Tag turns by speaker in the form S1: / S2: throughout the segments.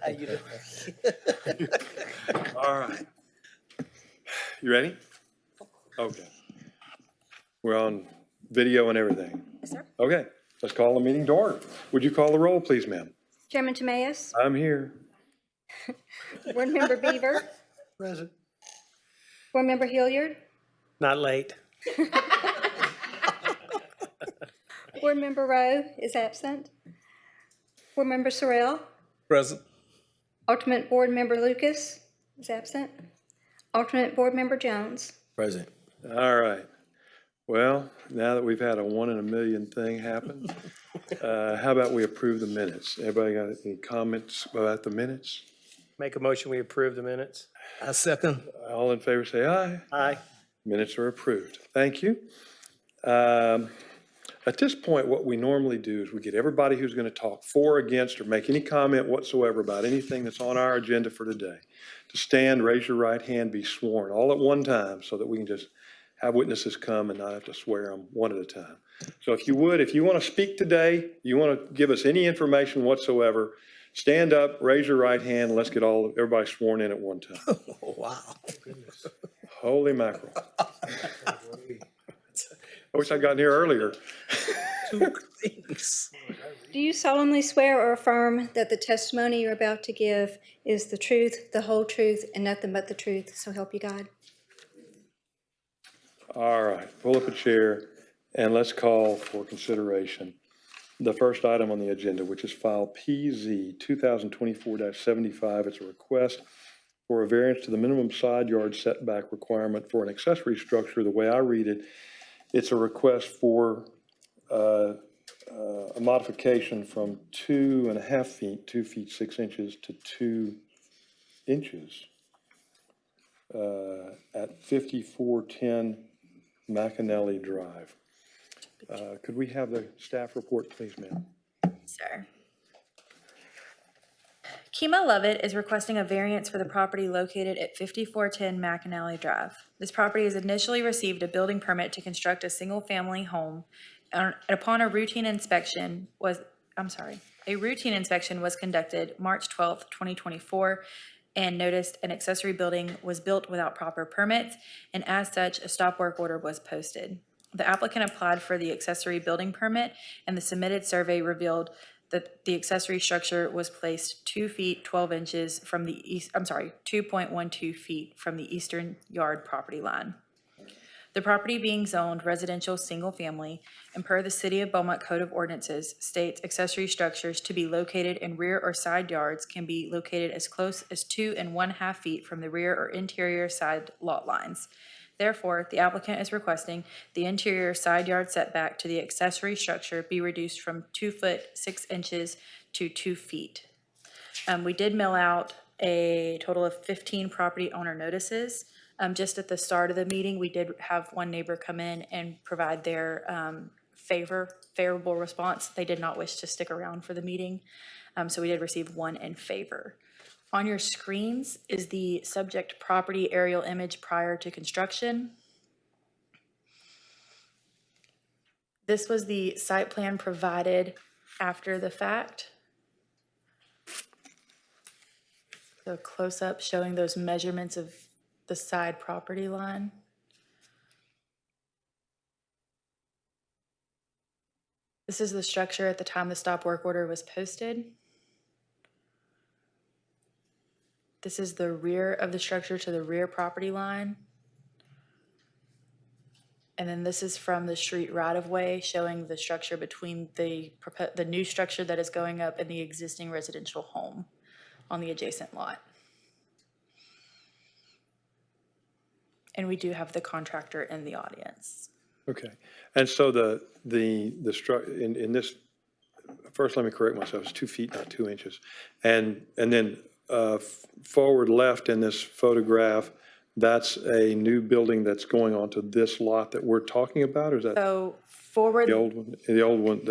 S1: How you doing?
S2: All right. You ready? Okay. We're on video and everything.
S3: Yes, sir.
S2: Okay, let's call the meeting to order. Would you call the roll, please, ma'am?
S3: Chairman Tamaeus,
S2: I'm here.
S3: Board Member Beaver,
S1: Present.
S3: Board Member Hilliard,
S1: Not late.
S3: Board Member Rowe is absent. Board Member Sorrell,
S1: Present.
S3: Alternate Board Member Lucas is absent. Alternate Board Member Jones.
S1: Present.
S2: All right. Well, now that we've had a 1 in a million thing happen, how about we approve the minutes? Everybody got any comments about the minutes?
S1: Make a motion, we approve the minutes. I second.
S2: All in favor say aye.
S1: Aye.
S2: Minutes are approved. Thank you. At this point, what we normally do is we get everybody who's going to talk for, against, or make any comment whatsoever about anything that's on our agenda for today to stand, raise your right hand, be sworn all at one time so that we can just have witnesses come and not have to swear them one at a time. So if you would, if you want to speak today, you want to give us any information whatsoever, stand up, raise your right hand, and let's get everybody sworn in at one time.
S1: Oh, wow.
S2: Holy mackerel. I wish I'd gotten here earlier.
S1: Thanks.
S3: Do you solemnly swear or affirm that the testimony you're about to give is the truth, the whole truth, and nothing but the truth, so help you God?
S2: All right, pull up a chair and let's call for consideration the first item on the agenda, which is file PZ 2024-75. It's a request for a variance to the minimum side yard setback requirement for an accessory structure. The way I read it, it's a request for a modification from 2.5 feet, 2 feet 6 inches, to 2 inches at 5410 McAnally Drive. Could we have the staff report, please, ma'am?
S4: Sir. Kima Lovett is requesting a variance for the property located at 5410 McAnally Drive. This property has initially received a building permit to construct a single-family home. Upon a routine inspection was conducted March 12th, 2024, and noticed an accessory building was built without proper permits, and as such, a stop work order was posted. The applicant applied for the accessory building permit, and the submitted survey revealed that the accessory structure was placed 2 feet 12 inches from the 2.12 feet from the eastern yard property line. The property being zoned residential single family, and per the City of Beaumont Code of Ordinances, states accessory structures to be located in rear or side yards can be located as close as 2.5 feet from the rear or interior side lot lines. Therefore, the applicant is requesting the interior side yard setback to the accessory structure be reduced from 2 foot 6 inches to 2 feet. We did mail out a total of 15 property owner notices. Just at the start of the meeting, we did have one neighbor come in and provide their favorable response. They did not wish to stick around for the meeting, so we did receive one in favor. On your screens is the subject property aerial image prior to construction. This was the site plan provided after the fact. So close up showing those measurements of the side property line. This is the structure at the time the stop work order was posted. This is the rear of the structure to the rear property line. And then this is from the street right-of-way showing the structure between the new structure that is going up and the existing residential home on the adjacent lot. And we do have the contractor in the audience.
S2: Okay, and so in this, first let me correct myself, it's 2 feet, not 2 inches. And then forward left in this photograph, that's a new building that's going onto this lot that we're talking about, or is that
S4: So forward.
S2: the old one? The old one,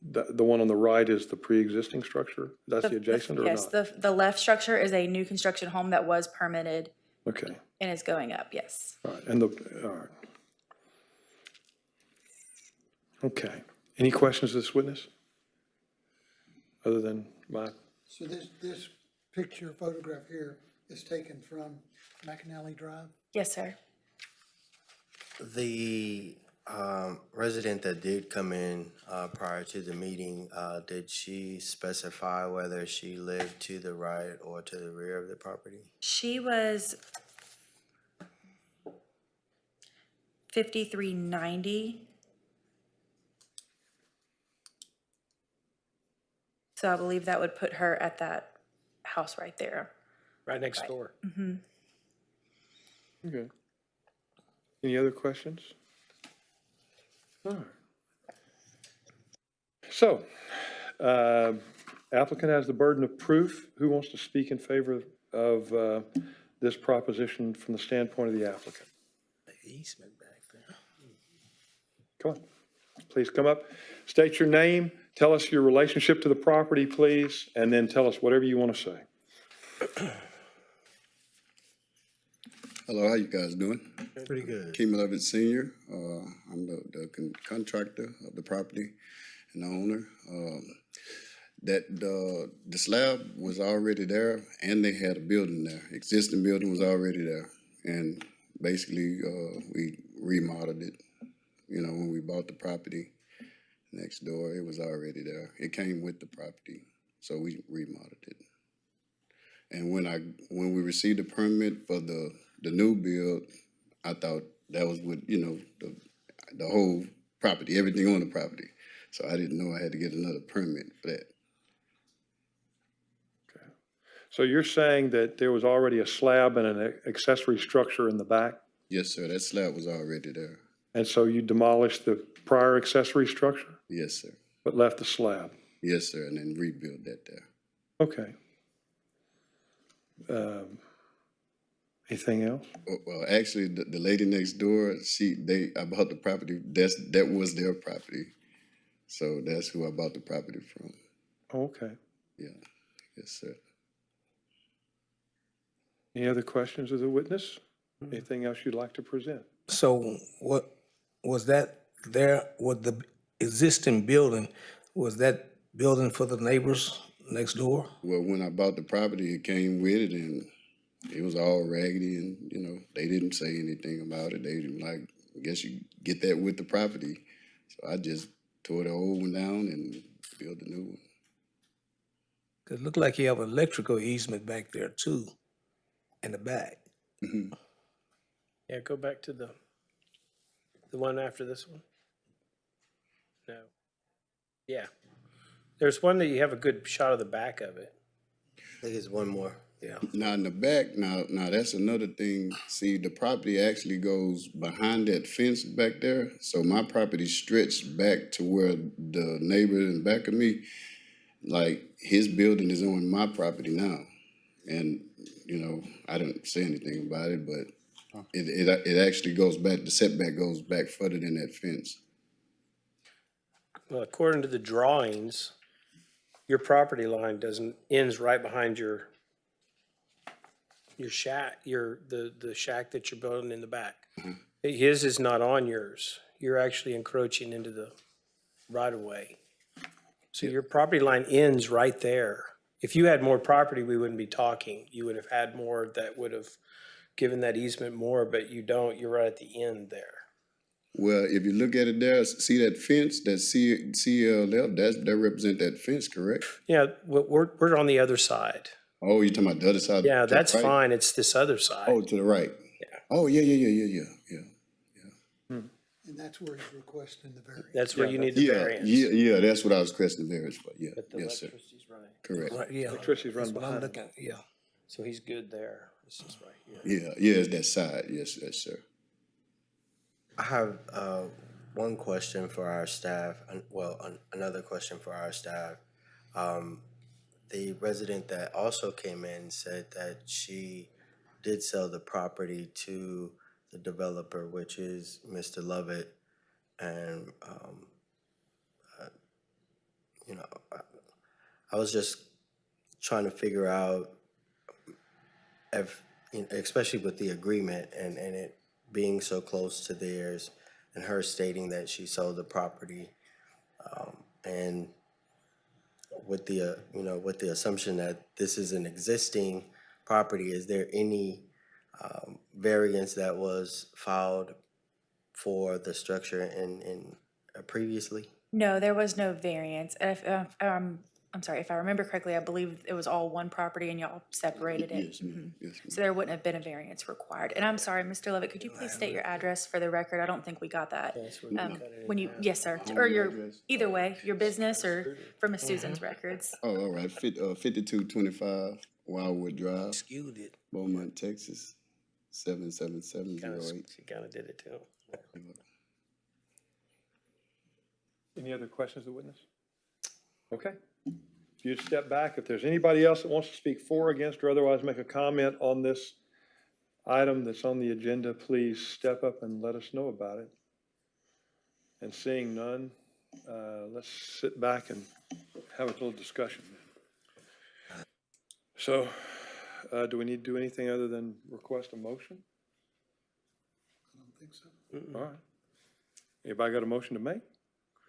S2: the one on the right is the pre-existing structure? That's the adjacent or not?
S4: Yes, the left structure is a new construction home that was permitted.
S2: Okay.
S4: And is going up, yes.
S2: All right, all right. Okay, any questions of this witness? Other than my,
S5: So this picture, photograph here is taken from McAnally Drive.
S4: Yes, sir.
S6: The resident that did come in prior to the meeting, did she specify whether she lived to the right or to the rear of the property?
S4: She was 5390. So I believe that would put her at that house right there.
S1: Right next door.
S2: Okay. Any other questions? All right. So, applicant has the burden of proof. Who wants to speak in favor of this proposition from the standpoint of the applicant?
S1: The easement back there.
S2: Come on, please come up. State your name, tell us your relationship to the property, please, and then tell us whatever you want to say.
S7: Hello, how you guys doing?
S1: Pretty good.
S7: Keem Levitt Senior. I'm the contractor of the property and the owner. The slab was already there, and they had a building there. Existing building was already there, and basically we remodeled it. You know, when we bought the property next door, it was already there. It came with the property, so we remodeled it. And when we received the permit for the new build, I thought that was with, you know, the whole property, everything on the property. So I didn't know I had to get another permit for that.
S2: So you're saying that there was already a slab and an accessory structure in the back?
S7: Yes, sir, that slab was already there.
S2: And so you demolished the prior accessory structure,
S7: Yes, sir.
S2: but left the slab?
S7: Yes, sir, and then rebuild that there.
S2: Okay. Anything else?
S7: Well, actually, the lady next door, I bought the property, that was their property. So that's who I bought the property from.
S2: Okay.
S7: Yeah, yes, sir.
S2: Any other questions of the witness? Anything else you'd like to present?
S1: So what, was that there, with the existing building, was that building for the neighbors next door?
S7: Well, when I bought the property, it came with it, and it was all raggedy, and, you know, they didn't say anything about it. They didn't like, I guess you get that with the property. So I just tore the old one down and built a new one.
S1: It looked like you have an electrical easement back there too, in the back.
S7: Mhm.
S1: Yeah, go back to the one after this one. No. Yeah. There's one that you have a good shot of the back of it.
S6: I think it's one more, yeah.
S7: Now in the back, now that's another thing. See, the property actually goes behind that fence back there. So my property stretched back to where the neighbor in back of me, like his building is on my property now. And, you know, I didn't say anything about it, but it actually goes back, the setback goes back further than that fence.
S1: Well, according to the drawings, your property line ends right behind your shack, the shack that you're building in the back. His is not on yours. You're actually encroaching into the right of way. So your property line ends right there. If you had more property, we wouldn't be talking. You would have had more that would have given that easement more, but you don't. You're right at the end there.
S7: Well, if you look at it there, see that fence, that CLF, that represent that fence, correct?
S1: Yeah, we're on the other side.
S7: Oh, you're talking about the other side?
S1: Yeah,
S7: to the
S1: that's
S7: right?
S1: fine. It's this other side.
S7: Oh, to the right?
S1: Yeah.
S7: Oh, yeah.
S5: And that's where he's requesting the variance.
S1: That's where you need the
S7: Yeah,
S1: variance.
S7: yeah, that's what I was requesting variance for, yeah,
S1: But the
S7: yes, sir,
S1: electricity's running.
S7: correct.
S1: Right, yeah.
S2: Electricity's run
S1: That's what I'm
S2: behind.
S1: looking- Yeah, so he's good there. This is right here.
S7: Yeah, it's that side, yes, sir.
S6: I have one question for our staff, another question for our staff. The resident that also came in said that she did sell the property to the developer, which is Mr. Lovett. And, you know, I was just trying to figure out if, you know, especially with the agreement and it being so close to theirs and her stating that she sold the property, and with the, you know, with the assumption that this is an existing property, is there any variance that was filed for the structure in previously?
S4: No, there was no variance. I'm sorry, if I remember correctly, I believe it was all one property and y'all separated it.
S7: Yes, ma'am. Yes, ma'am.
S4: So there wouldn't have been a variance required. And I'm sorry, Mr. Levitt, could you please state your address for the record? I don't think we got that. When you, yes, sir, or your,
S7: address?
S4: either way, your business or for Miss Susan's records.
S7: Oh, all right, 5225 Wildwood Drive,
S1: Skewed it.
S7: Beaumont, Texas, 77708.
S1: She kind of did it too.
S2: Any other questions of the witness? Okay. If you'd step back, if there's anybody else that wants to speak for, against, or otherwise make a comment on this item that's on the agenda, please step up and let us know about it. And seeing none, let's sit back and have a little discussion. So, do we need to do anything other than request a motion?
S5: I don't think so.
S2: All right. Anybody got a motion to make?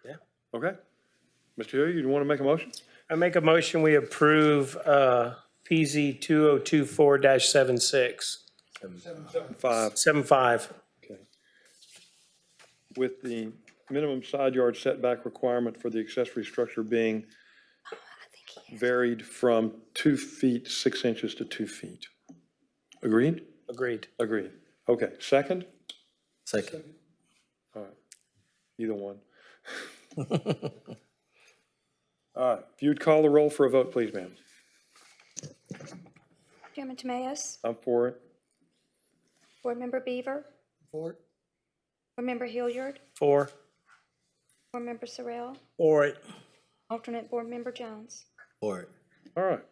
S1: Yeah.
S2: Okay. Mr. Hilliard, you want to make a motion?
S1: I make a motion, we approve PZ 2024-76,
S2: 5.
S1: 75.
S2: Okay. With the minimum side yard setback requirement for the accessory structure being varied from 2 feet 6 inches to 2 feet. Agreed?
S1: Agreed.
S2: Agreed. Okay, second?
S6: Second.
S2: All right, either one. All right, if you'd call the roll for a vote, please, ma'am.
S3: Chairman Tamayo,
S2: I'm for it.
S3: Board Member Beaver,
S5: For it?
S3: Board Member Hilliard,
S1: For.
S3: Board Member Sorrell,
S1: For it.
S3: alternate Board Member Jones.
S6: For it.
S2: All right,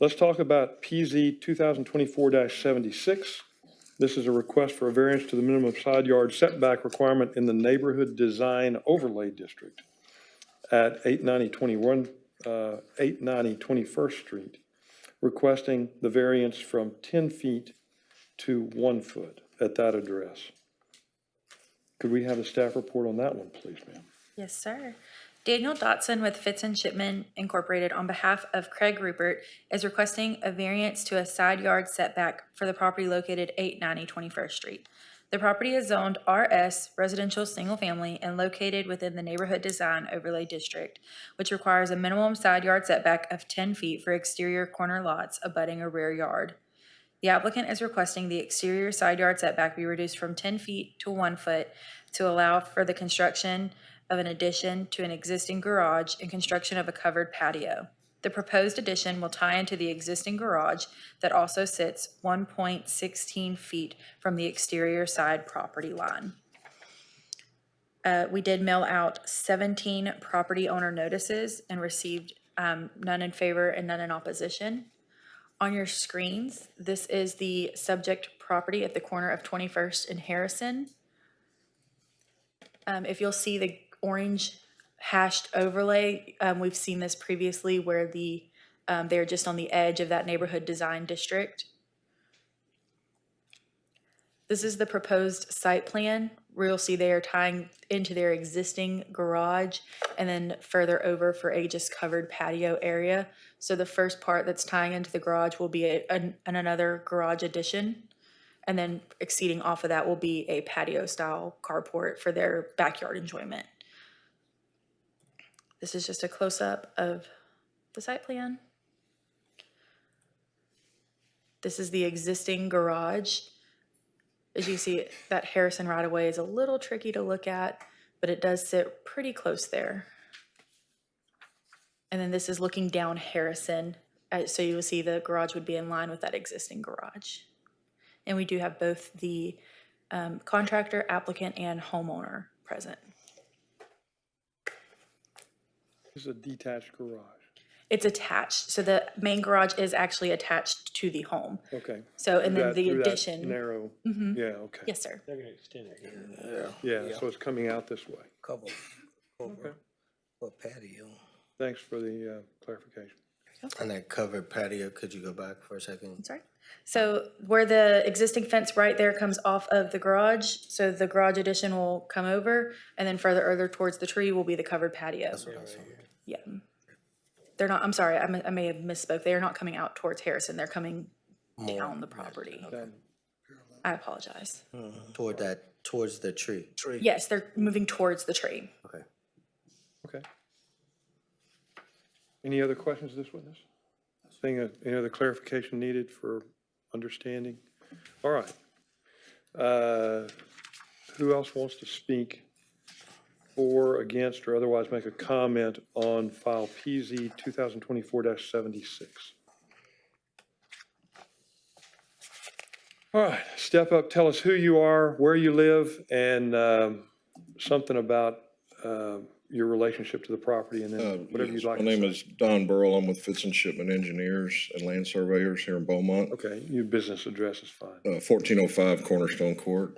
S2: let's talk about PZ 2024-76. This is a request for a variance to the minimum side yard setback requirement in the Neighborhood Design Overlay District at 890 21st Street, requesting the variance from 10 feet to 1 foot at that address. Could we have a staff report on that one, please, ma'am?
S4: Yes, sir. Daniel Dotson with Fitz and Shipman Incorporated on behalf of Craig Rupert is requesting a variance to a side yard setback for the property located 890 21st Street. The property is zoned RS Residential Single Family and located within the Neighborhood Design Overlay District, which requires a minimum side yard setback of 10 feet for exterior corner lots abutting a rear yard. The applicant is requesting the exterior side yard setback be reduced from 10 feet to 1 foot to allow for the construction of an addition to an existing garage and construction of a covered patio. The proposed addition will tie into the existing garage that also sits 1.16 feet from the exterior side property line. We did mail out 17 property owner notices and received none in favor and none in opposition. On your screens, this is the subject property at the corner of 21st and Harrison. If you'll see the orange hashed overlay, we've seen this previously where they're just on the edge of that neighborhood design district. This is the proposed site plan where you'll see they are tying into their existing garage and then further over for a just covered patio area. So the first part that's tying into the garage will be another garage addition. And then exceeding off of that will be a patio style carport for their backyard enjoyment. This is just a close-up of the site plan. This is the existing garage. As you see, that Harrison right-of-way is a little tricky to look at, but it does sit pretty close there. And then this is looking down Harrison, so you will see the garage would be in line with that existing garage. And we do have both the contractor, applicant, and homeowner present.
S2: This is a detached garage.
S4: It's attached, so the main garage is actually attached to the home.
S2: Okay.
S4: So, and then the
S2: Through that
S4: addition.
S2: narrow, yeah, okay.
S4: Yes, sir.
S1: They're gonna extend it here.
S2: Yeah, so it's coming out this way.
S8: Couple
S2: Okay.
S8: for patio.
S2: Thanks for the clarification.
S6: And that covered patio, could you go back for a second?
S4: Sorry. So where the existing fence right there comes off of the garage, so the garage addition will come over, and then further towards the tree will be the covered patio.
S6: That's what I saw.
S4: Yeah. They're not, I'm sorry, I may have misspoke. They are not coming out towards Harrison. They're coming down the property. I apologize.
S6: Towards the tree.
S4: Yes, they're moving towards the tree.
S6: Okay.
S2: Okay. Any other questions of this witness? Any other clarification needed for understanding? All right. Who else wants to speak for, against, or otherwise make a comment on file PZ 2024-76? All right, step up, tell us who you are, where you live, and something about your relationship to the property, and then whatever you'd like to
S8: My
S2: say.
S8: name is Don Burrell. I'm with Fitz and Shipman Engineers and Land Surveyors here in Beaumont.
S2: Okay, your business address is fine.
S8: 1405 Cornerstone Court.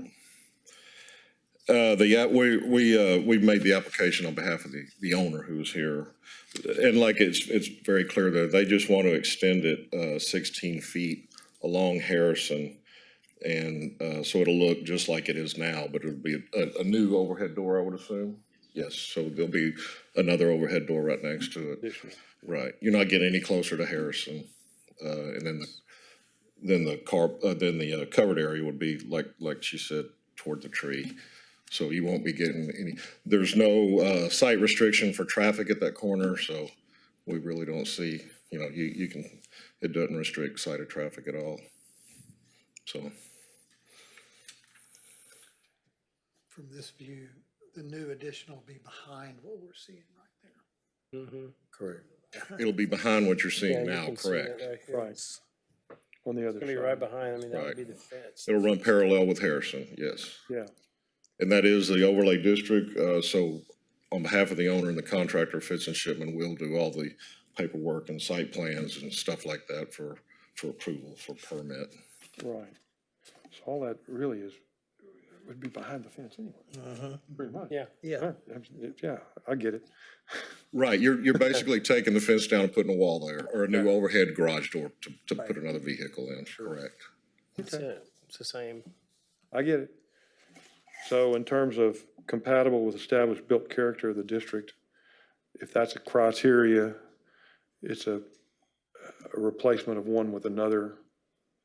S8: We've made the application on behalf of the owner who's here. And like it's very clear there, they just want to extend it 16 feet along Harrison. And so it'll look just like it is now, but it'll be a new overhead door, I would assume. Yes, so there'll be another overhead door right next to it. Right, you're not getting any closer to Harrison. And then the covered area would be like she said, toward the tree. So you won't be getting any, there's no site restriction for traffic at that corner, so we really don't see, you can, it doesn't restrict sighted traffic at all. So.
S5: From this view, the new addition will be behind what we're seeing right there.
S6: Correct.
S8: It'll be behind what you're
S1: Yeah,
S8: seeing
S1: you
S8: now,
S1: can see that
S8: correct?
S1: right here.
S2: Right.
S1: It's
S2: On the other
S1: gonna be right
S2: side.
S1: behind, I mean, that would
S8: Right.
S1: be the fence.
S8: It'll run parallel with Harrison, yes.
S2: Yeah,
S8: And that is the overlay district, so on behalf of the owner and the contractor, Fitz and Shipman, we'll do all the paperwork and site plans and stuff like that for approval, for permit.
S2: right. So all that really would be behind the fence anyway, pretty much.
S1: Yeah.
S2: Yeah. Yeah, I get it.
S8: Right, you're basically taking the fence down and putting a wall there, or a new overhead garage door to put another vehicle in, correct?
S1: That's it. It's the same.
S2: I get it. So in terms of compatible with established built character of the district, if that's a criteria, it's a replacement of one with another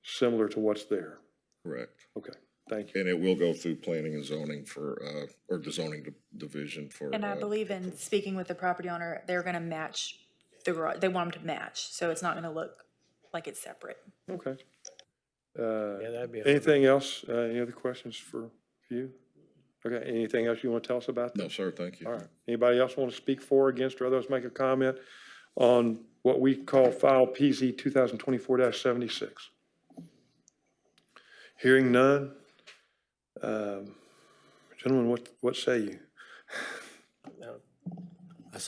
S2: similar to what's there.
S8: Correct.
S2: Okay, thank you.
S8: And it will go through planning and zoning for, or the zoning division for.
S4: And I believe in speaking with the property owner, they're gonna match the garage. They want them to match, so it's not gonna look like it's separate.
S2: Okay.
S1: Yeah, that'd be.
S2: Anything else? Any other questions for you? Okay, anything else you want to tell us about that?
S8: No, sir, thank you.
S2: All right. Anybody else want to speak for, against, or others make a comment on what we call file PZ 2024-76? Hearing none. Gentlemen, what say you?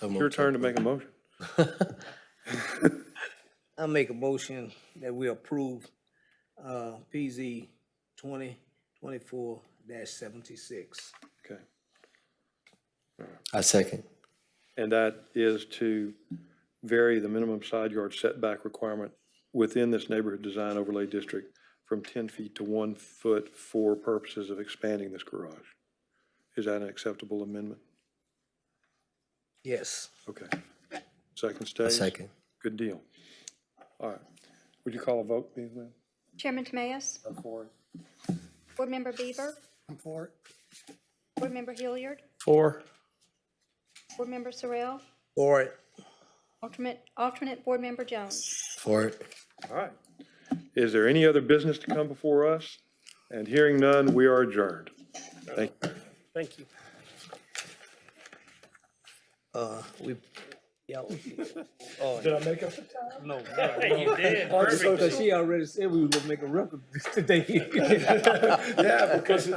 S2: Your turn to make a motion.
S9: I make a motion that we approve PZ 2024-76.
S2: Okay.
S6: I second.
S2: And that is to vary the minimum side yard setback requirement within this neighborhood design overlay district from 10 feet to 1 foot for purposes of expanding this garage. Is that an acceptable amendment?
S9: Yes.
S2: Okay. Second
S6: I
S2: stage?
S6: second.
S2: Good deal. All right. Would you call a vote, please, ma'am?
S3: Chairman Tamayo?
S2: For it.
S3: Board Member Beaver?
S5: I'm for it.
S3: Board Member Hilliard?
S1: 4.
S3: Board Member Sorrell?
S9: For it.
S3: Alternate Board Member Jones?
S6: For it.
S2: All right. Is there any other business to come before us? And hearing none, we are adjourned. Thank you.
S1: Thank you.
S9: Did I make up the time? No.
S1: You did.
S9: Because she already said we were gonna make a record today.
S2: Yeah, because